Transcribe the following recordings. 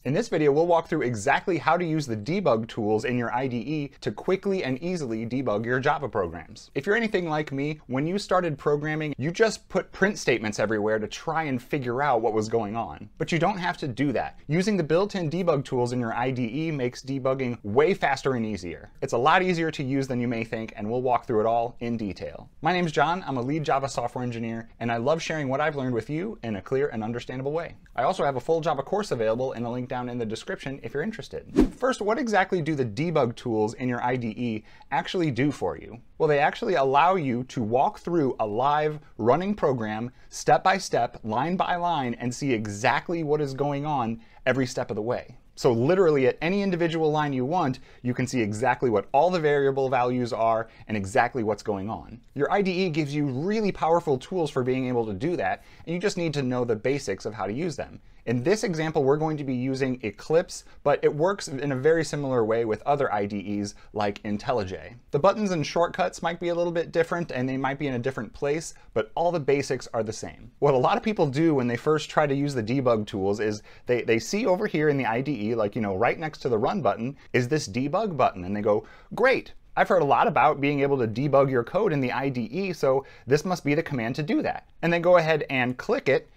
In this video, we'll walk through exactly how to use the debug tools in your IDE to quickly and easily debug your Java programs. If you're anything like me, when you started programming, you just put print statements everywhere to try and figure out what was going on. But you don't have to do that. Using the built-in debug tools in your IDE makes debugging way faster and easier. It's a lot easier to use than you may think, and we'll walk through it all in detail. My name's John, I'm a lead Java software engineer, and I love sharing what I've learned with you in a clear and understandable way. I also have a full Java course available in a link down in the description if you're interested. First, what exactly do the debug tools in your IDE actually do for you? Well, they actually allow you to walk through a live running program step by step, line by line, and see exactly what is going on every step of the way. So literally at any individual line you want, you can see exactly what all the variable values are and exactly what's going on. Your IDE gives you really powerful tools for being able to do that, and you just need to know the basics of how to use them. In this example, we're going to be using Eclipse, but it works in a very similar way with other IDEs like IntelliJ. The buttons and shortcuts might be a little bit different and they might be in a different place, but all the basics are the same. What a lot of people do when they first try to use the debug tools is they see over here in the IDE, like, right next to the run button, is this debug button, and they go, great. I've heard a lot about being able to debug your code in the IDE, so this must be the command to do that. And they go ahead and click it,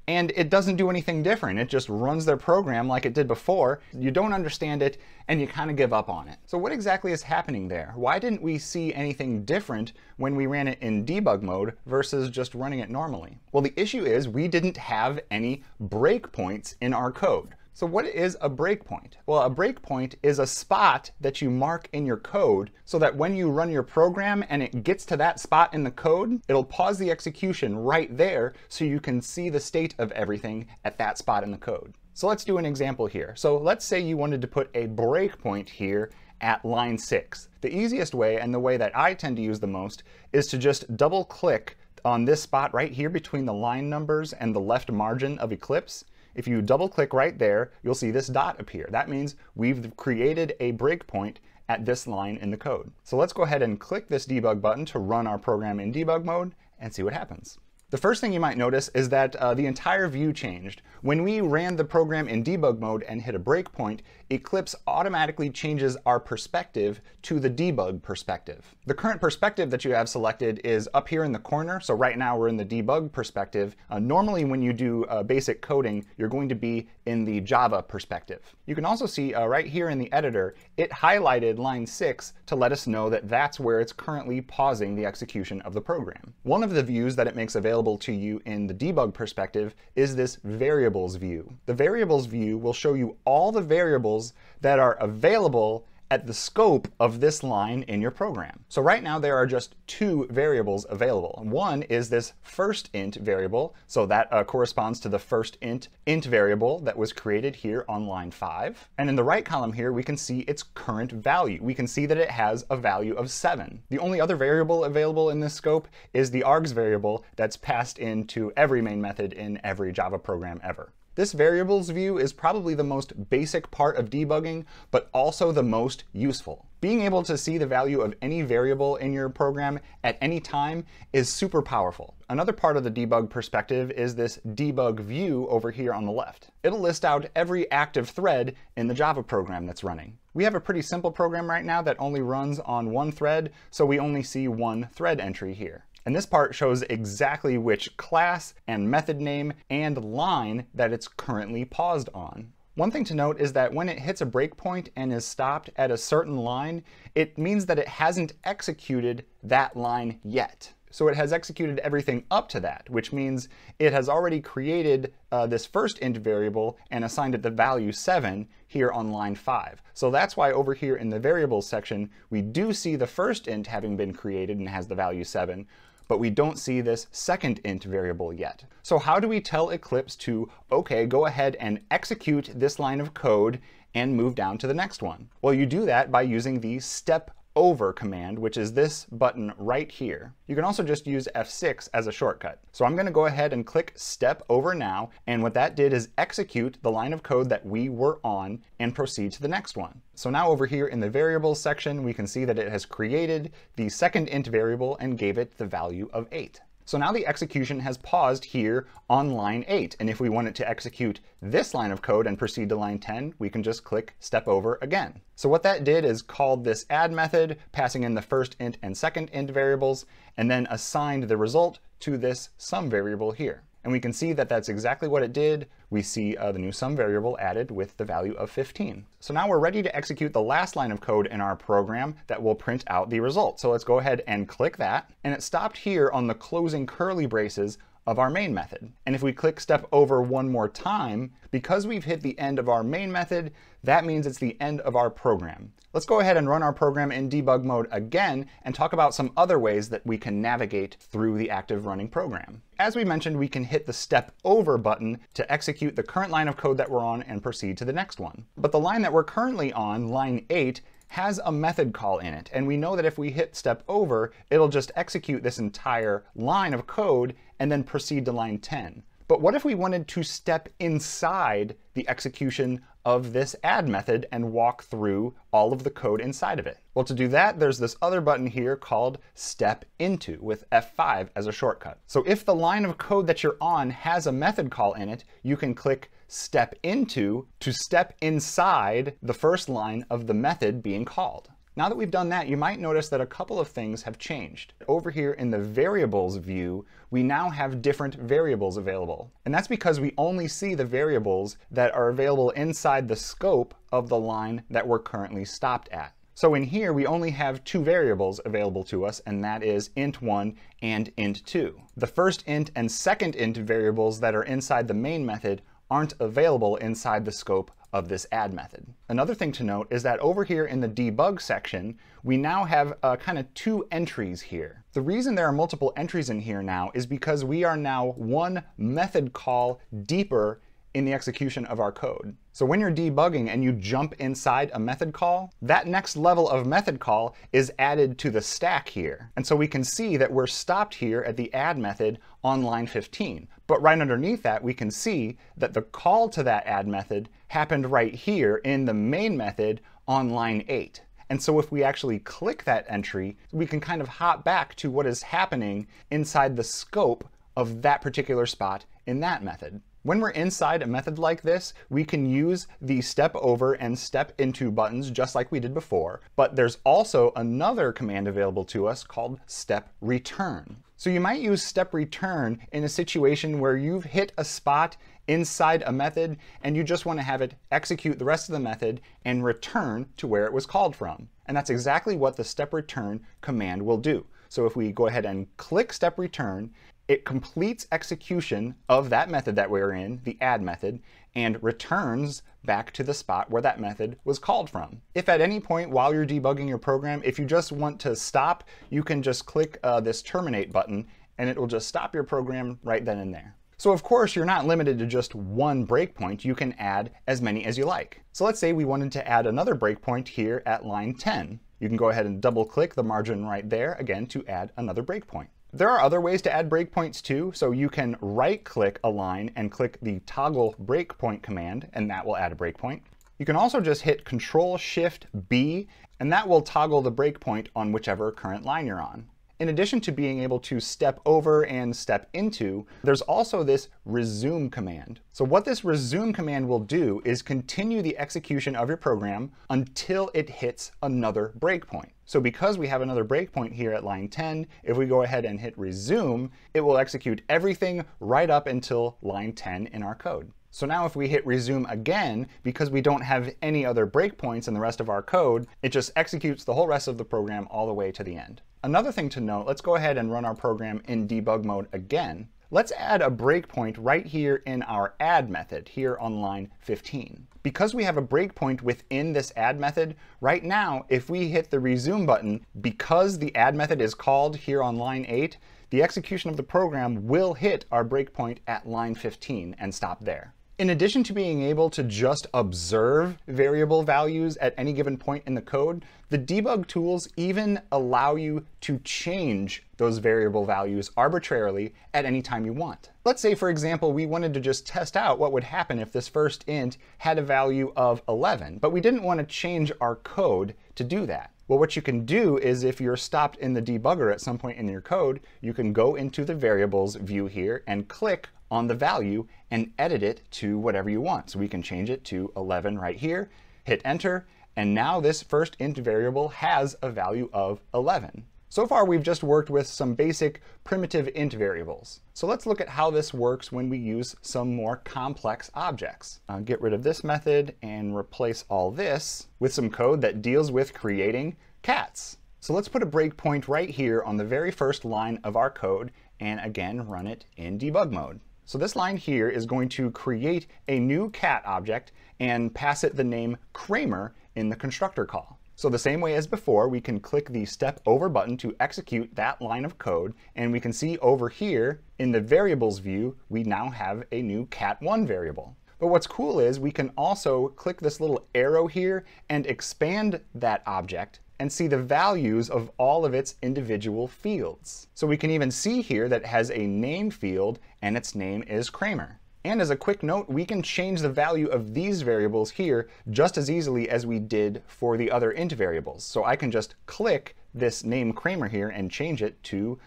and it doesn't do anything different. It just runs their program like it did before. You don't understand it, and you kind of give up on it. So what exactly is happening there? Why didn't we see anything different when we ran it in debug mode versus just running it normally? Well, the issue is we didn't have any breakpoints in our code. So what is a breakpoint? Well, a breakpoint is a spot that you mark in your code so that when you run your program and it gets to that spot in the code, it'll pause the execution right there so you can see the state of everything at that spot in the code. So let's do an example here. So let's say you wanted to put a breakpoint here at line 6. The easiest way, and the way that I tend to use the most, is to just double click on this spot right here between the line numbers and the left margin of Eclipse. If you double click right there, you'll see this dot appear. That means we've created a breakpoint at this line in the code. So let's go ahead and click this debug button to run our program in debug mode and see what happens. The first thing you might notice is that the entire view changed. When we ran the program in debug mode and hit a breakpoint, Eclipse automatically changes our perspective to the debug perspective. The current perspective that you have selected is up here in the corner, so right now we're in the debug perspective. Normally when you do basic coding, you're going to be in the Java perspective. You can also see right here in the editor, it highlighted line 6 to let us know that that's where it's currently pausing the execution of the program. One of the views that it makes available to you in the debug perspective is this variables view. The variables view will show you all the variables that are available at the scope of this line in your program. So right now there are just 2 variables available. One is this first int variable, so that corresponds to the first int variable that was created here on line 5. And in the right column here we can see its current value. We can see that it has a value of 7. The only other variable available in this scope is the args variable that's passed into every main method in every Java program ever. This variables view is probably the most basic part of debugging, but also the most useful. Being able to see the value of any variable in your program at any time is super powerful. Another part of the debug perspective is this debug view over here on the left. It'll list out every active thread in the Java program that's running. We have a pretty simple program right now that only runs on one thread, so we only see one thread entry here. And this part shows exactly which class and method name and line that it's currently paused on. One thing to note is that when it hits a breakpoint and is stopped at a certain line, it means that it hasn't executed that line yet. So it has executed everything up to that, which means it has already created this first int variable and assigned it the value 7 here on line 5. So that's why over here in the variables section, we do see the first int having been created and has the value 7, but we don't see this second int variable yet. So how do we tell Eclipse to, okay, go ahead and execute this line of code and move down to the next one? Well, you do that by using the step over command, which is this button right here. You can also just use F6 as a shortcut. So I'm going to go ahead and click step over now, and what that did is execute the line of code that we were on and proceed to the next one. So now over here in the variables section, we can see that it has created the second int variable and gave it the value of 8. So now the execution has paused here on line 8. And if we want it to execute this line of code and proceed to line 10, we can just click step over again. So what that did is called this add method, passing in the first int and second int variables, and then assigned the result to this sum variable here. And we can see that that's exactly what it did. We see the new sum variable added with the value of 15. So now we're ready to execute the last line of code in our program that will print out the result. So let's go ahead and click that. And it stopped here on the closing curly braces of our main method. And if we click step over one more time, because we've hit the end of our main method, that means it's the end of our program. Let's go ahead and run our program in debug mode again and talk about some other ways that we can navigate through the active running program. As we mentioned, we can hit the step over button to execute the current line of code that we're on and proceed to the next one. But the line that we're currently on, line 8, has a method call in it. And we know that if we hit step over, it'll just execute this entire line of code and then proceed to line 10. But what if we wanted to step inside the execution of this add method and walk through all of the code inside of it? Well, to do that, there's this other button here called Step Into with F5 as a shortcut. So if the line of code that you're on has a method call in it, you can click Step Into to step inside the first line of the method being called. Now that we've done that, you might notice that a couple of things have changed. Over here in the variables view, we now have different variables available. And that's because we only see the variables that are available inside the scope of the line that we're currently stopped at. So in here, we only have two variables available to us, and that is int1 and int2. The first int and second int variables that are inside the main method aren't available inside the scope of this add method. Another thing to note is that over here in the debug section, we now have kind of two entries here. The reason there are multiple entries in here now is because we are now one method call deeper in the execution of our code. So when you're debugging and you jump inside a method call, that next level of method call is added to the stack here. And so we can see that we're stopped here at the add method on line 15. But right underneath that, we can see that the call to that add method happened right here in the main method on line 8. And so if we actually click that entry, we can kind of hop back to what is happening inside the scope of that particular spot in that method. When we're inside a method like this, we can use the step over and step into buttons just like we did before, but there's also another command available to us called step return. So you might use step return in a situation where you've hit a spot inside a method and you just want to have it execute the rest of the method and return to where it was called from. And that's exactly what the step return command will do. So if we go ahead and click step return, it completes execution of that method that we're in, the add method, and returns back to the spot where that method was called from. If at any point while you're debugging your program, if you just want to stop, you can just click this terminate button and it will just stop your program right then and there. So of course, you're not limited to just one breakpoint. You can add as many as you like. So let's say we wanted to add another breakpoint here at line 10. You can go ahead and double click the margin right there again to add another breakpoint. There are other ways to add breakpoints too, so you can right-click a line and click the toggle breakpoint command, and that will add a breakpoint. You can also just hit Control-Shift-B, and that will toggle the breakpoint on whichever current line you're on. In addition to being able to step over and step into, there's also this resume command. So what this resume command will do is continue the execution of your program until it hits another breakpoint. So because we have another breakpoint here at line 10, if we go ahead and hit resume, it will execute everything right up until line 10 in our code. So now if we hit resume again, because we don't have any other breakpoints in the rest of our code, it just executes the whole rest of the program all the way to the end. Another thing to note, let's go ahead and run our program in debug mode again. Let's add a breakpoint right here in our add method here on line 15. Because we have a breakpoint within this add method, right now, if we hit the resume button, because the add method is called here on line 8, the execution of the program will hit our breakpoint at line 15 and stop there. In addition to being able to just observe variable values at any given point in the code, the debug tools even allow you to change those variable values arbitrarily at any time you want. Let's say, for example, we wanted to just test out what would happen if this first int had a value of 11, but we didn't want to change our code to do that. Well, what you can do is if you're stopped in the debugger at some point in your code, you can go into the variables view here and click on the value and edit it to whatever you want. So we can change it to 11 right here, hit enter, and now this first int variable has a value of 11. So far, we've just worked with some basic primitive int variables. So let's look at how this works when we use some more complex objects. I'll get rid of this method and replace all this with some code that deals with creating cats. So let's put a breakpoint right here on the very first line of our code and again run it in debug mode. So this line here is going to create a new cat object and pass it the name Kramer in the constructor call. So the same way as before, we can click the step over button to execute that line of code, and we can see over here in the variables view, we now have a new cat1 variable. But what's cool is we can also click this little arrow here and expand that object and see the values of all of its individual fields. So we can even see here that it has a name field and its name is Kramer. And as a quick note, we can change the value of these variables here just as easily as we did for the other int variables. So I can just click this name Kramer here and change it to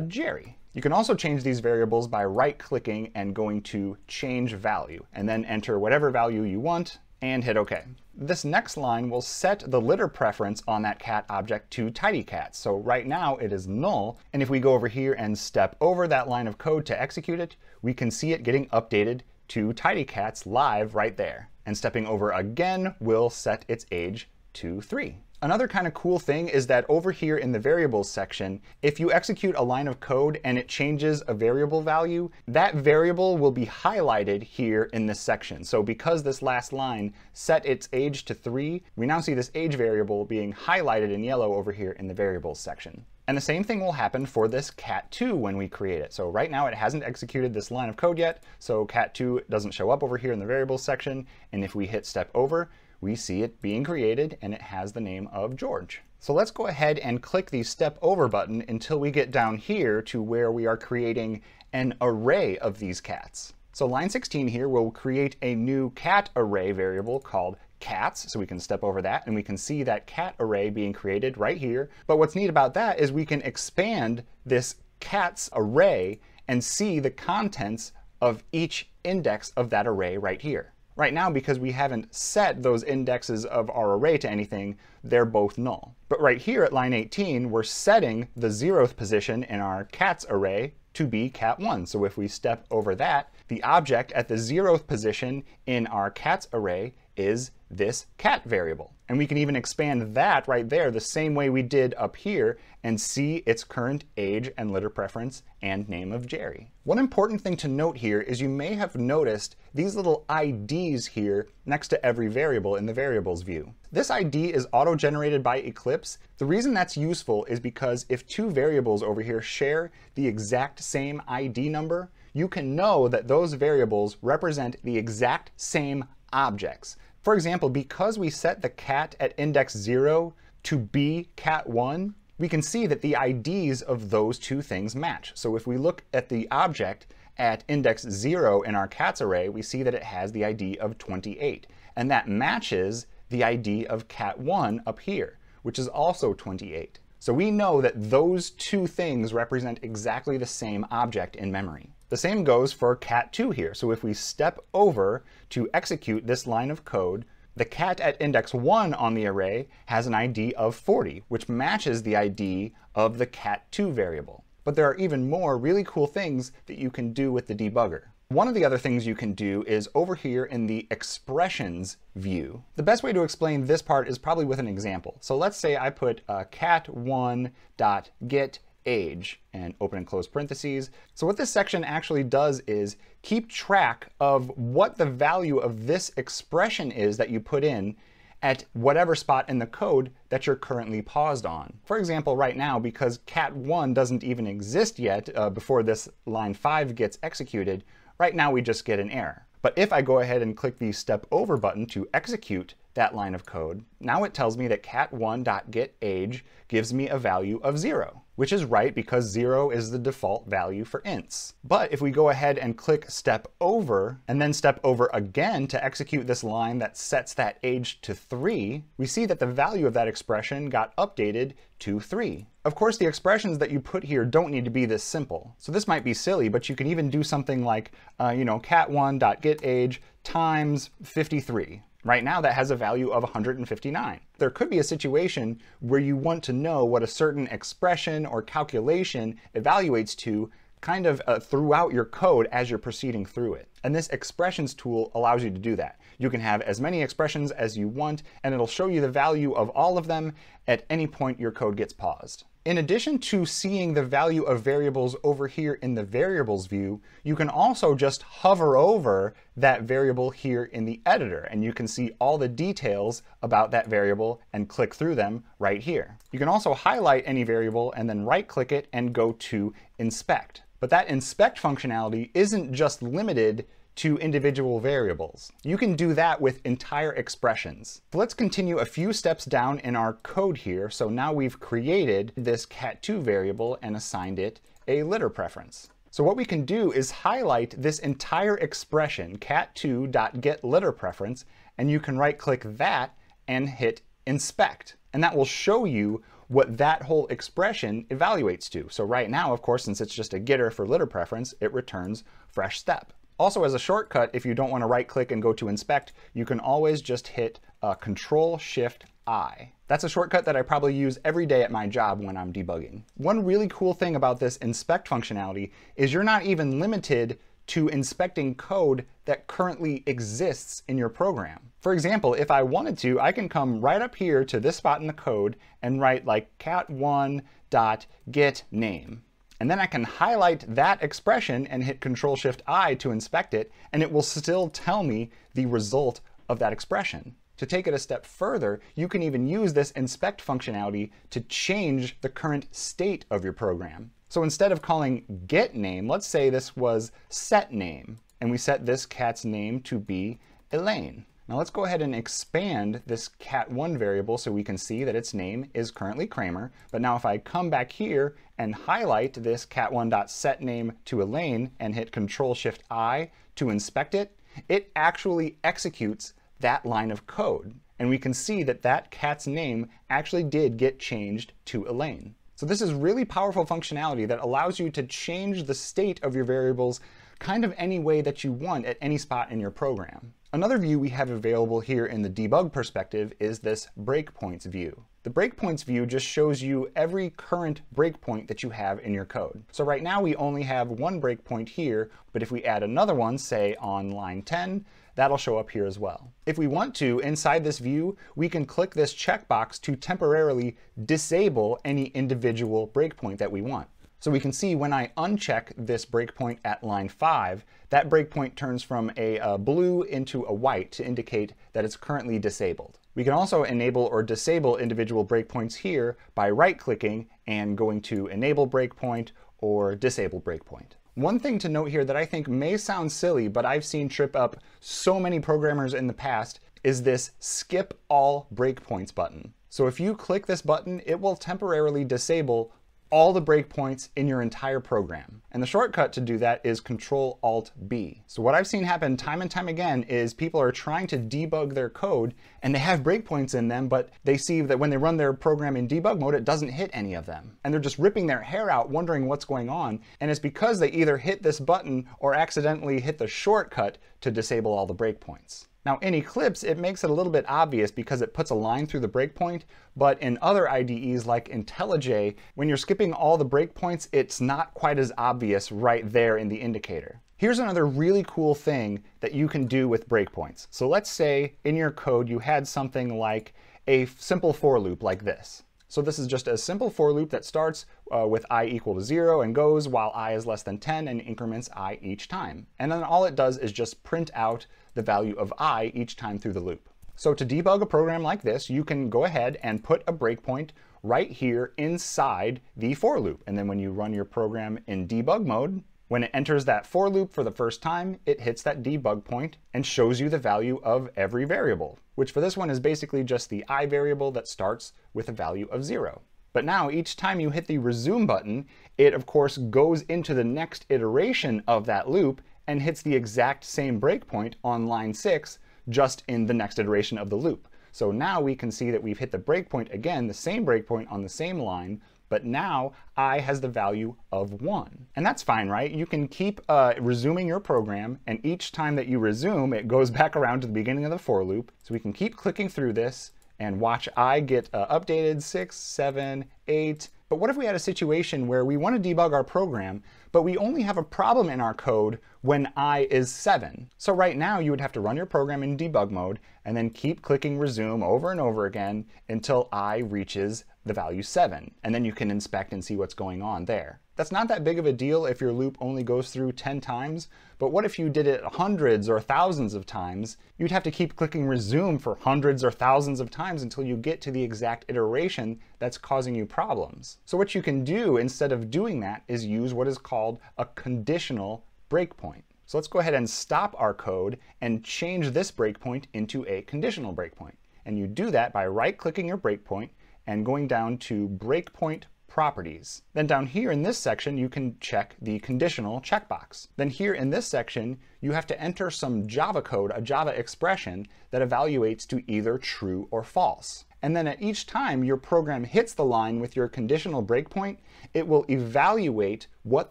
Jerry. You can also change these variables by right-clicking and going to Change Value, and then enter whatever value you want and hit OK. This next line will set the litter preference on that cat object to tidycats. So right now it is null, and if we go over here and step over that line of code to execute it, we can see it getting updated to tidycats live right there. And stepping over again will set its age to 3. Another kind of cool thing is that over here in the variables section, if you execute a line of code and it changes a variable value, that variable will be highlighted here in this section. So because this last line set its age to 3, we now see this age variable being highlighted in yellow over here in the variables section. And the same thing will happen for this cat2 when we create it. So right now it hasn't executed this line of code yet, so cat2 doesn't show up over here in the variables section. And if we hit step over, we see it being created and it has the name of George. So let's go ahead and click the step over button until we get down here to where we are creating an array of these cats. So line 16 here will create a new cat array variable called cats, so we can step over that and we can see that cat array being created right here. But what's neat about that is we can expand this cats array and see the contents of each index of that array right here. Right now, because we haven't set those indexes of our array to anything, they're both null. But right here at line 18, we're setting the 0th position in our cats array to be cat1. So if we step over that, the object at the 0th position in our cats array is this cat variable. And we can even expand that right there the same way we did up here and see its current age and litter preference and name of Jerry. One important thing to note here is you may have noticed these little IDs here next to every variable in the variables view. This ID is auto-generated by Eclipse. The reason that's useful is because if two variables over here share the exact same ID number, you can know that those variables represent the exact same objects. For example, because we set the cat at index 0 to be cat1, we can see that the IDs of those two things match. So if we look at the object at index 0 in our cats array, we see that it has the ID of 28. And that matches the ID of cat1 up here, which is also 28. So we know that those two things represent exactly the same object in memory. The same goes for cat2 here. So if we step over to execute this line of code, the cat at index 1 on the array has an ID of 40, which matches the ID of the cat2 variable. But there are even more really cool things that you can do with the debugger. One of the other things you can do is over here in the expressions view. The best way to explain this part is probably with an example. So let's say I put cat1.get age and open and close parentheses. So what this section actually does is keep track of what the value of this expression is that you put in at whatever spot in the code that you're currently paused on. For example, right now, because cat1 doesn't even exist yet before this line 5 gets executed, right now we just get an error. But if I go ahead and click the step over button to execute that line of code, now it tells me that cat1.getAge gives me a value of 0. which is right because 0 is the default value for ints. But if we go ahead and click step over and then step over again to execute this line that sets that age to 3, we see that the value of that expression got updated to 3. Of course, the expressions that you put here don't need to be this simple. So this might be silly, but you can even do something like, cat1.getAge times 53. Right now that has a value of 159. There could be a situation where you want to know what a certain expression or calculation evaluates to kind of throughout your code as you're proceeding through it. And this expressions tool allows you to do that. You can have as many expressions as you want, and it'll show you the value of all of them at any point your code gets paused. In addition to seeing the value of variables over here in the variables view, you can also just hover over that variable here in the editor, and you can see all the details about that variable and click through them right here. You can also highlight any variable and then right-click it and go to Inspect. But that inspect functionality isn't just limited to individual variables. You can do that with entire expressions. So let's continue a few steps down in our code here. So now we've created this cat2 variable and assigned it a litter preference. So what we can do is highlight this entire expression, cat2.getLitterPreference, and you can right-click that and hit Inspect. And that will show you what that whole expression evaluates to. So right now, of course, since it's just a getter for litter preference, it returns fresh step. Also, as a shortcut, if you don't want to right-click and go to Inspect, you can always just hit Control-Shift-I. That's a shortcut that I probably use every day at my job when I'm debugging. One really cool thing about this Inspect functionality is you're not even limited to inspecting code that currently exists in your program. For example, if I wanted to, I can come right up here to this spot in the code and write like cat1.getName. And then I can highlight that expression and hit Control-Shift-I to inspect it, and it will still tell me the result of that expression. To take it a step further, you can even use this inspect functionality to change the current state of your program. So instead of calling getName, let's say this was setName, and we set this cat's name to be Elaine. Now let's go ahead and expand this cat1 variable so we can see that its name is currently Kramer. But now if I come back here and highlight this cat1.setName to Elaine and hit Control-Shift-I to inspect it, it actually executes that line of code. And we can see that that cat's name actually did get changed to Elaine. So this is really powerful functionality that allows you to change the state of your variables kind of any way that you want at any spot in your program. Another view we have available here in the debug perspective is this Breakpoints View. The Breakpoints View just shows you every current breakpoint that you have in your code. So right now we only have one breakpoint here, but if we add another one, say on line 10, that'll show up here as well. If we want to, inside this view, we can click this checkbox to temporarily disable any individual breakpoint that we want. So we can see when I uncheck this breakpoint at line 5, that breakpoint turns from a blue into a white to indicate that it's currently disabled. We can also enable or disable individual breakpoints here by right-clicking and going to Enable Breakpoint or Disable Breakpoint. One thing to note here that I think may sound silly, but I've seen trip up so many programmers in the past, is this Skip All Breakpoints button. So if you click this button, it will temporarily disable all the breakpoints in your entire program. And the shortcut to do that is Control-Alt-B. So what I've seen happen time and time again is people are trying to debug their code and they have breakpoints in them, but they see that when they run their program in debug mode, it doesn't hit any of them. And they're just ripping their hair out wondering what's going on. And it's because they either hit this button or accidentally hit the shortcut to disable all the breakpoints. Now in Eclipse, it makes it a little bit obvious because it puts a line through the breakpoint, but in other IDEs like IntelliJ, when you're skipping all the breakpoints, it's not quite as obvious right there in the indicator. Here's another really cool thing that you can do with breakpoints. So let's say in your code you had something like a simple for loop like this. So this is just a simple for loop that starts with I equal to 0 and goes while I is less than 10 and increments I each time. And then all it does is just print out the value of I each time through the loop. So to debug a program like this, you can go ahead and put a breakpoint right here inside the for loop. And then when you run your program in debug mode, when it enters that for loop for the first time, it hits that debug point and shows you the value of every variable, which for this one is basically just the I variable that starts with a value of 0. But now each time you hit the resume button, it of course goes into the next iteration of that loop and hits the exact same breakpoint on line 6, just in the next iteration of the loop. So now we can see that we've hit the breakpoint again, the same breakpoint on the same line, but now I has the value of 1. And that's fine, right? You can keep resuming your program, and each time that you resume, it goes back around to the beginning of the for loop. So we can keep clicking through this and watch I get updated 6, 7, 8. But what if we had a situation where we want to debug our program, but we only have a problem in our code when I is 7? So right now you would have to run your program in debug mode and then keep clicking resume over and over again until I reaches the value 7. And then you can inspect and see what's going on there. That's not that big of a deal if your loop only goes through 10 times, but what if you did it hundreds or thousands of times? You'd have to keep clicking resume for hundreds or thousands of times until you get to the exact iteration that's causing you problems. So what you can do instead of doing that is use what is called a conditional breakpoint. So let's go ahead and stop our code and change this breakpoint into a conditional breakpoint. And you do that by right-clicking your breakpoint and going down to Breakpoint Properties. Then down here in this section, you can check the conditional checkbox. Then here in this section, you have to enter some Java code, a Java expression that evaluates to either true or false. And then at each time your program hits the line with your conditional breakpoint, it will evaluate what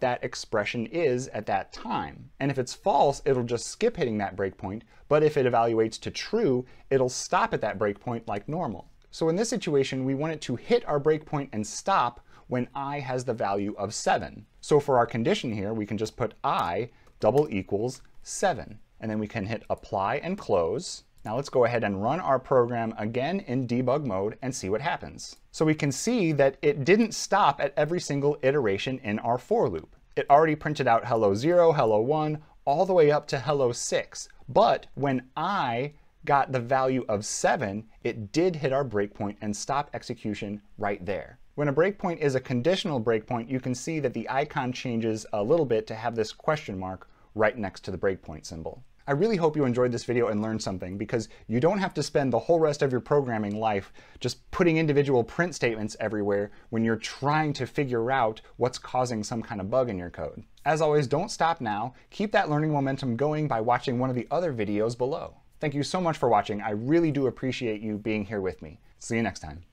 that expression is at that time. And if it's false, it'll just skip hitting that breakpoint, but if it evaluates to true, it'll stop at that breakpoint like normal. So in this situation, we want it to hit our breakpoint and stop when I has the value of 7. So for our condition here, we can just put I double equals 7. And then we can hit apply and close. Now let's go ahead and run our program again in debug mode and see what happens. So we can see that it didn't stop at every single iteration in our for loop. It already printed out hello 0, hello 1, all the way up to hello 6. But when I got the value of 7, it did hit our breakpoint and stop execution right there. When a breakpoint is a conditional breakpoint, you can see that the icon changes a little bit to have this question mark right next to the breakpoint symbol. I really hope you enjoyed this video and learned something, because you don't have to spend the whole rest of your programming life just putting individual print statements everywhere when you're trying to figure out what's causing some kind of bug in your code. As always, don't stop now. Keep that learning momentum going by watching one of the other videos below. Thank you so much for watching. I really do appreciate you being here with me. See you next time.